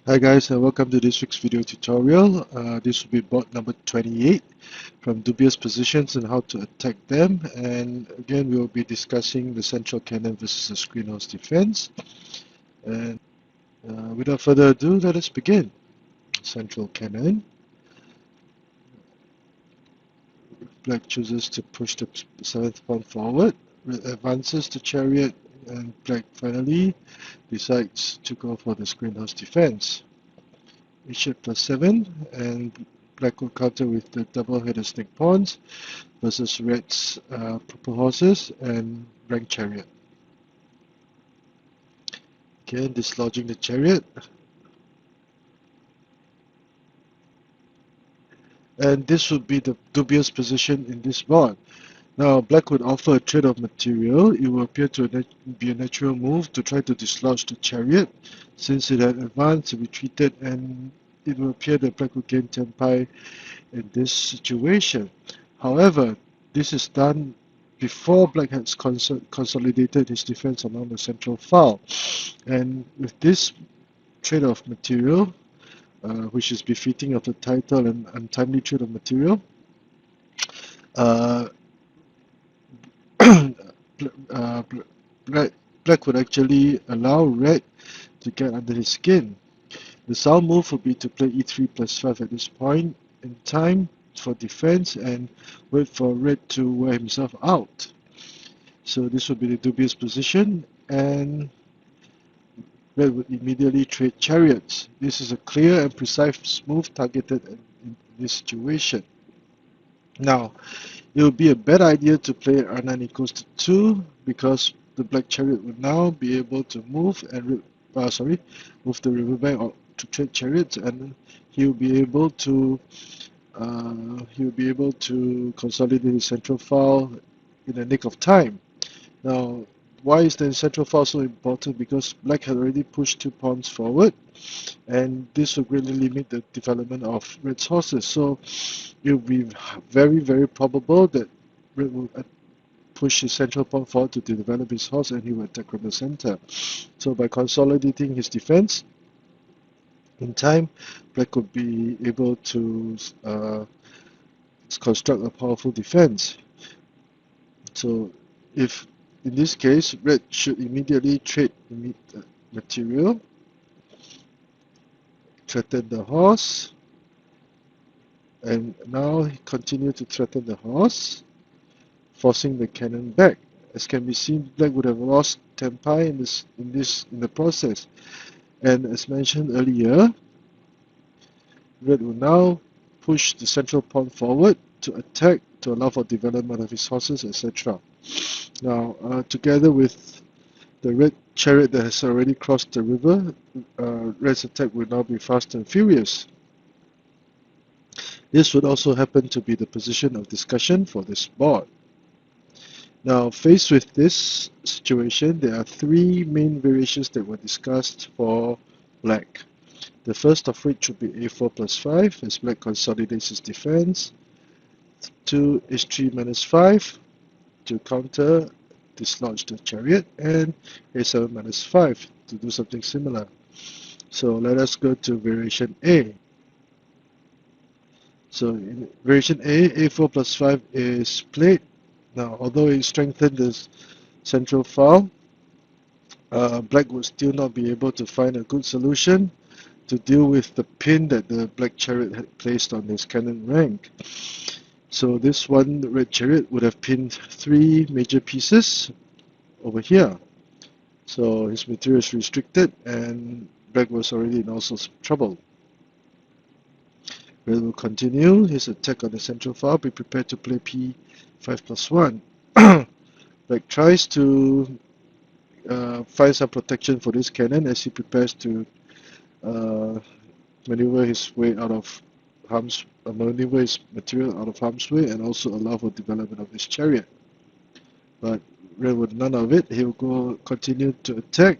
Hi guys, and welcome to this week's video tutorial. This will be board number 28 from Dubious positions and how to attack them. And again, we will be discussing the central cannon versus the screen house defense. And without further ado, let us begin. Central cannon. Black chooses to push the 7th pawn forward. Red advances to chariot, and Black finally decides to go for the screen house defense. Bishop +7, and Black will counter with the double-headed snake pawns versus Red's purple horses and rank chariot. Again, dislodging the chariot. And this would be the dubious position in this board. Now, Black would offer a trade of material. It will appear to be a natural move to try to dislodge the chariot, since it had advanced, retreated, and it will appear that Black would gain tempai in this situation. However, this is done before Black has consolidated his defense along the central file. And with this trade of material, which is befitting of the title and untimely trade of material, uh, Black would actually allow Red to get under his skin. The sound move would be to play e3 +5 at this point in time for defense and wait for Red to wear himself out. So this would be the dubious position, and Red would immediately trade chariots. This is a clear and precise move targeted in this situation. Now, it would be a bad idea to play R9 equals to 2 because the black chariot would now be able to move and move the riverbank to trade chariots, and he will be able to consolidate his central file in the nick of time. Now, why is the central file so important? Because black had already pushed 2 pawns forward, and this will greatly limit the development of red's horses. So it will be very, very probable that red will push his central pawn forward to develop his horse, and he will attack from the center. So by consolidating his defense in time, black would be able to construct a powerful defense. So if in this case, red should immediately trade material, threaten the horse, and now he continue to threaten the horse, forcing the cannon back. As can be seen, black would have lost tempai in the process. And as mentioned earlier, red will now push the central pawn forward to attack to allow for development of his horses, etc. Now, together with the red chariot that has already crossed the river, red's attack will now be fast and furious. This would also happen to be the position of discussion for this board. Now, faced with this situation, there are 3 main variations that were discussed for black. The first of which would be a4 +5 as black consolidates his defense. 2 h3 -5 to counter, dislodge the chariot, and a7 -5 to do something similar. So let us go to variation A. So in variation A, a4 +5 is played. Now, although it strengthened the central file, black would still not be able to find a good solution to deal with the pin that the black chariot had placed on his cannon rank. So this one red chariot would have pinned 3 major pieces over here. So his material is restricted, and black was already in all sorts of trouble. Red will continue his attack on the central file. Be prepared to play p5 +1. Black tries to find some protection for this cannon as he prepares to maneuver his material out of harm's way, and also allow for development of his chariot. But red with none of it, he will continue to attack.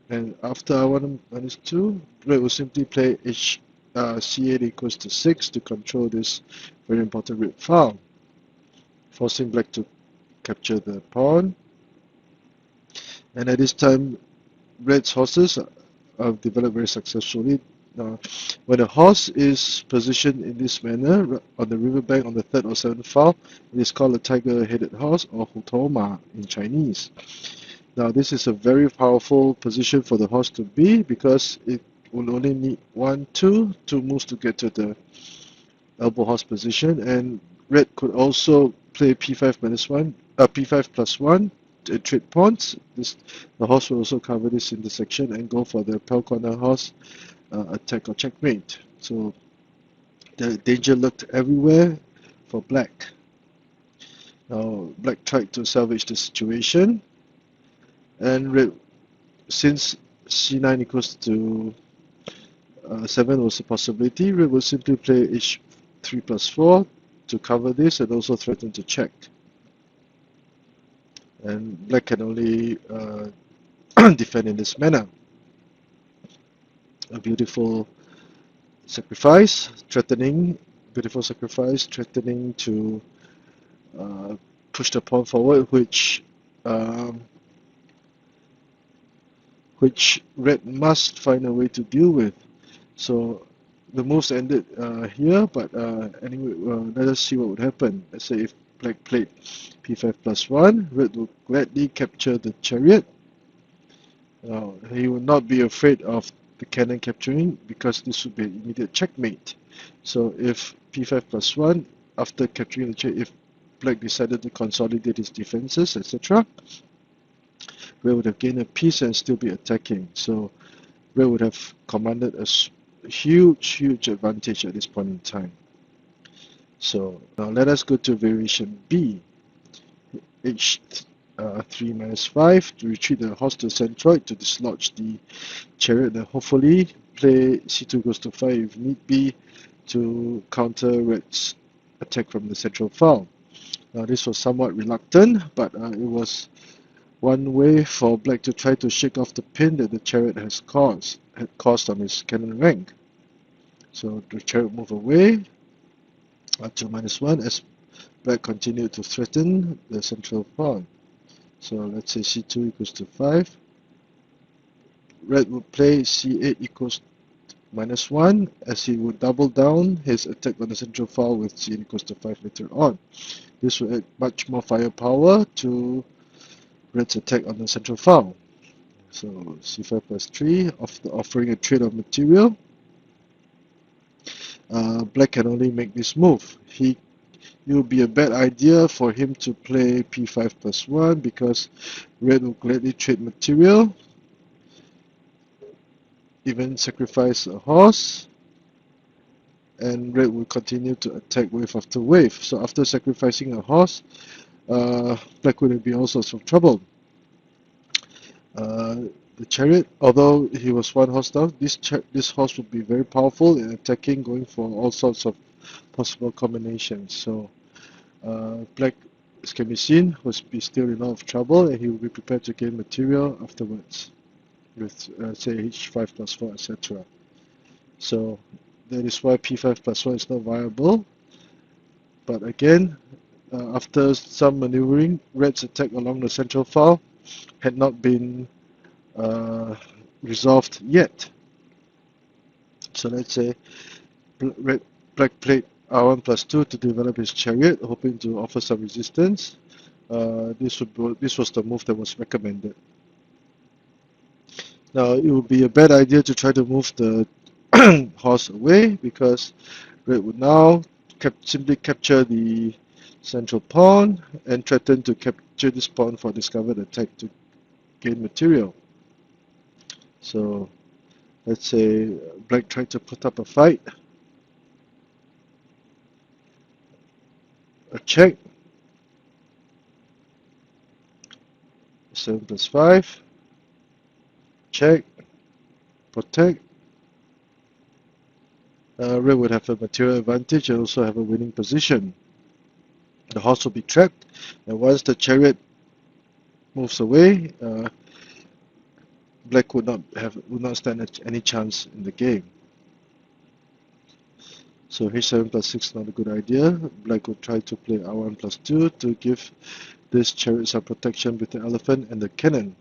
And after r1 -2, red will simply play c8 equals to 6 to control this very important red file, forcing black to capture the pawn. And at this time, red's horses have developed very successfully. Now, when a horse is positioned in this manner on the riverbank on the third or seventh file, it is called a tiger-headed horse or hutoma in Chinese. Now, this is a very powerful position for the horse to be because it will only need two moves to get to the elbow horse position, and red could also play p5 minus 1, p5 plus 1 to trade pawns. The horse will also cover this intersection and go for the pearl corner horse attack or checkmate. So the danger looked everywhere for black. Now black tried to salvage the situation, and red, since c9 equals to 7 was a possibility, red will simply play h3 plus 4 to cover this and also threaten to check. And black can only defend in this manner. A beautiful sacrifice, beautiful sacrifice, threatening to push the pawn forward, which red must find a way to deal with. So the moves ended here, but anyway, let us see what would happen. Let's say if black played p5 plus 1, red will gladly capture the chariot. He would not be afraid of the cannon capturing because this would be an immediate checkmate. So if p5 plus 1, after capturing the chariot, if black decided to consolidate his defenses, etc., red would have gained a piece and still be attacking. So red would have commanded a huge advantage at this point in time. So now let us go to variation B. h3 minus 5 to retreat the horse to centroid to dislodge the chariot, and hopefully play c2 goes to 5 if need be to counter red's attack from the central file. Now this was somewhat reluctant, but it was one way for black to try to shake off the pin that the chariot had caused on his cannon rank. So the chariot moved away to minus 1 as black continued to threaten the central pawn. So let's say c2 equals to 5. Red would play c8 equals minus 1 as he would double down his attack on the central file with c8 equals to 5 later on. This will add much more firepower to red's attack on the central file. So c5 plus 3, offering a trade of material. Black can only make this move. It would be a bad idea for him to play p5 plus 1 because red will gladly trade material, even sacrifice a horse, and red will continue to attack wave after wave. So after sacrificing a horse, black would be in all sorts of trouble. The chariot, although he was one horse down, this horse would be very powerful in attacking, going for all sorts of possible combinations. So black, as can be seen, was still in a lot of trouble, and he will be prepared to gain material afterwards with say h5 plus 4, etc. So that is why p5 plus 1 is not viable. But again, after some maneuvering, red's attack along the central file had not been resolved yet. So let's say black played r1 plus 2 to develop his chariot, hoping to offer some resistance. This was the move that was recommended. Now it would be a bad idea to try to move the horse away because red would now simply capture the central pawn and threaten to capture this pawn for discovered attack to gain material. So let's say black tried to put up a fight, a check, 7 plus 5, check, protect. Red would have a material advantage and also have a winning position. The horse will be trapped, and once the chariot moves away, black would not stand any chance in the game. So h7 plus 6 is not a good idea. Black would try to play r1 plus 2 to give this chariot some protection with the elephant and the cannon.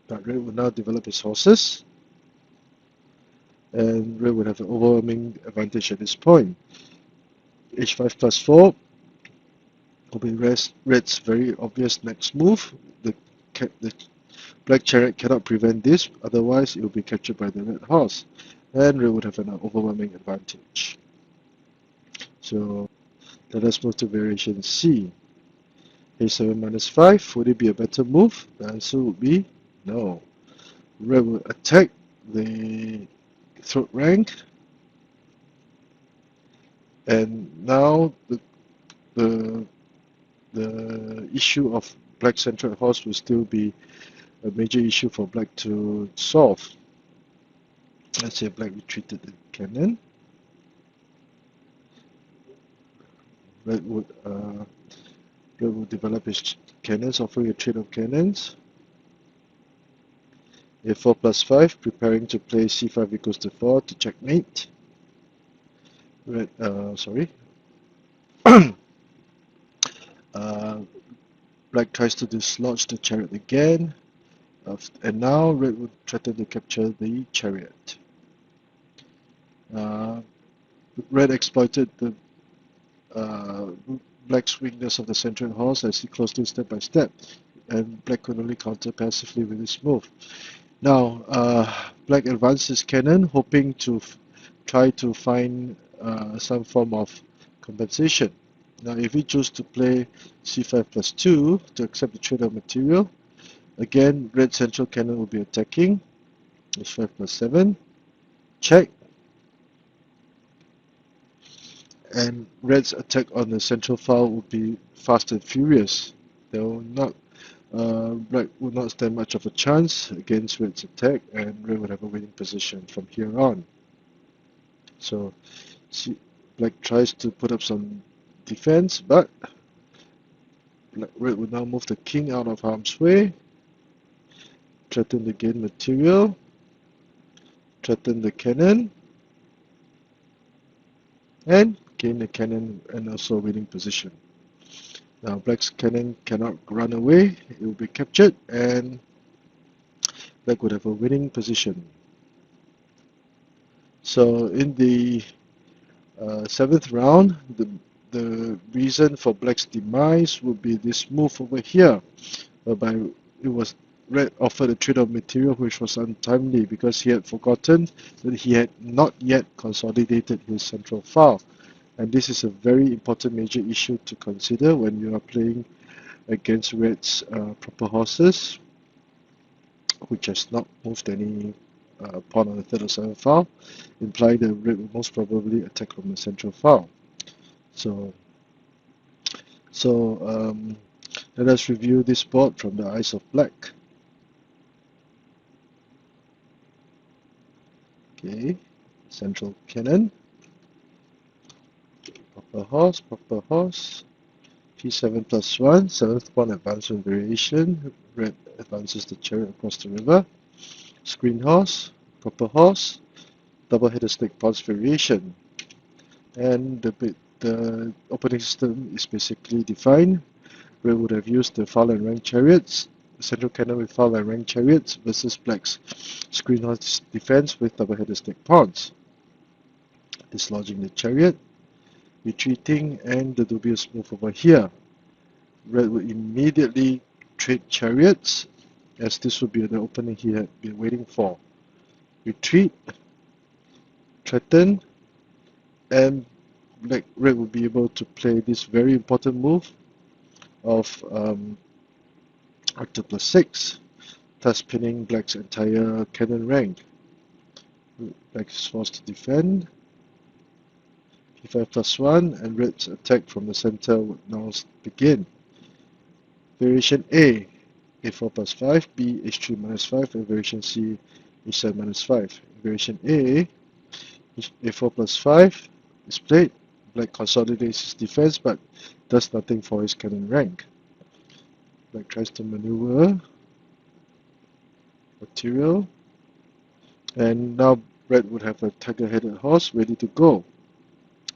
But red will now develop his horses, and red would have an overwhelming advantage at this point. h5 plus 4 will be red's very obvious next move. The black chariot cannot prevent this, otherwise it will be captured by the red horse, and red would have an overwhelming advantage. So let us move to variation C. a7 minus 5, would it be a better move? The answer would be no. Red will attack the third rank, and now the issue of black central horse will still be a major issue for black to solve. Let's say black retreated the cannon. Red would develop his cannons, offering a trade of cannons. a4 plus 5, preparing to play c5 equals to 4 to checkmate. Red, black tries to dislodge the chariot again, and now red would threaten to capture the chariot. Red exploited the black's weakness of the central horse as he closed in step by step, and black could only counter passively with this move. Now, black advanced his cannon, hoping to try to find some form of compensation. Now, if he chooses to play c5 plus 2 to accept the trade of material, again, red central cannon will be attacking. h5 plus 7, check. And red's attack on the central file will be fast and furious. They will not, black will not stand much of a chance against red's attack, and red will have a winning position from here on. So, black tries to put up some defense, but red will now move the king out of harm's way, threaten to gain material, threaten the cannon, and gain the cannon and also a winning position. Now black's cannon cannot run away, it will be captured, and black would have a winning position. So in the 7th round, the reason for black's demise would be this move over here, whereby it was red offered a trade of material which was untimely because he had forgotten that he had not yet consolidated his central file. And this is a very important major issue to consider when you are playing against red's proper horses, which has not moved any pawn on the 3rd or 7th file, implying that red will most probably attack from the central file. So let us review this board from the eyes of black. Okay, central cannon, proper horse, p7 plus 1, 7th pawn advancement variation, red advances the chariot across the river, screen horse, proper horse, double-headed snake pawns variation. And the opening system is basically defined. Red would have used the file and rank chariots, central cannon with file and rank chariots versus black's screen horse defense with double-headed snake pawns. Dislodging the chariot, retreating, and the dubious move over here. Red would immediately trade chariots, as this would be the opening he had been waiting for. Retreat, threaten, and red will be able to play this very important move of Arthur plus 6, thus pinning black's entire cannon rank. Black is forced to defend. p5 plus 1, and red's attack from the center would now begin. Variation A, a4 plus 5, B, h3 minus 5, and variation C, h7 minus 5. Variation A, a4 plus 5 is played. Black consolidates his defense but does nothing for his cannon rank. Black tries to maneuver material, and now red would have a tiger-headed horse ready to go.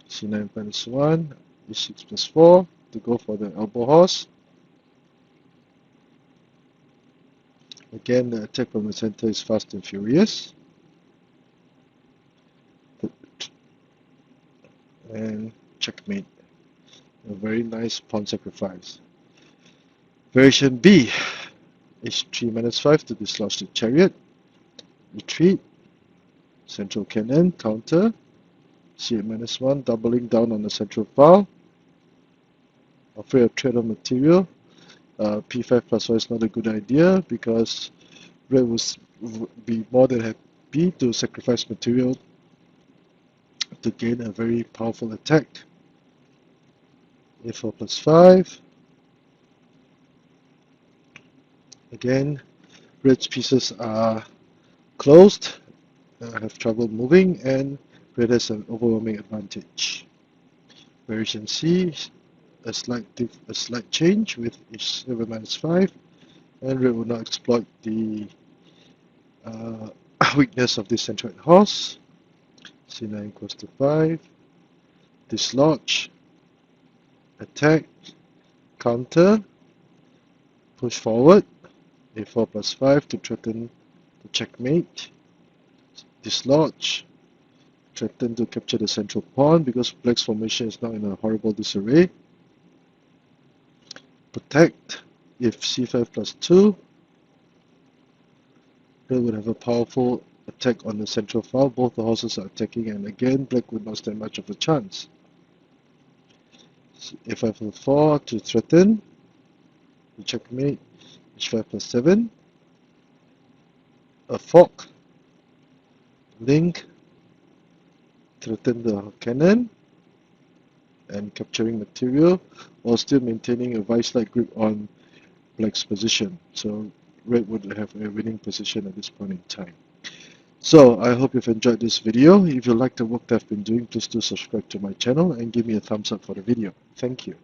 c9 minus 1, e6 plus 4 to go for the elbow horse. Again, the attack from the center is fast and furious. And checkmate. A very nice pawn sacrifice. Variation B. H3 minus 5 to dislodge the chariot. Retreat. Central cannon. Counter. C8 minus 1. Doubling down on the central file. Afraid of threat of material. P5 plus 1 is not a good idea because red would be more than happy to sacrifice material to gain a very powerful attack. A4 plus 5. Again, red's pieces are closed, have trouble moving, and red has an overwhelming advantage. Variation C, a slight change with H7 minus 5, and red will not exploit the weakness of this centroid horse. C9 equals to 5, dislodge, attack, counter, push forward, A4 plus 5 to threaten the checkmate, dislodge, threaten to capture the central pawn because black's formation is now in a horrible disarray, protect, if C5 plus 2, red would have a powerful attack on the central file. Both the horses are attacking, and again black would not stand much of a chance. A5 plus 4 to threaten the checkmate, H5 plus 7, a fork, link, threaten the cannon, and capturing material while still maintaining a vice-like grip on black's position. So red would have a winning position at this point in time. So I hope you've enjoyed this video. If you like the work that I've been doing, please do subscribe to my channel and give me a thumbs up for the video. Thank you.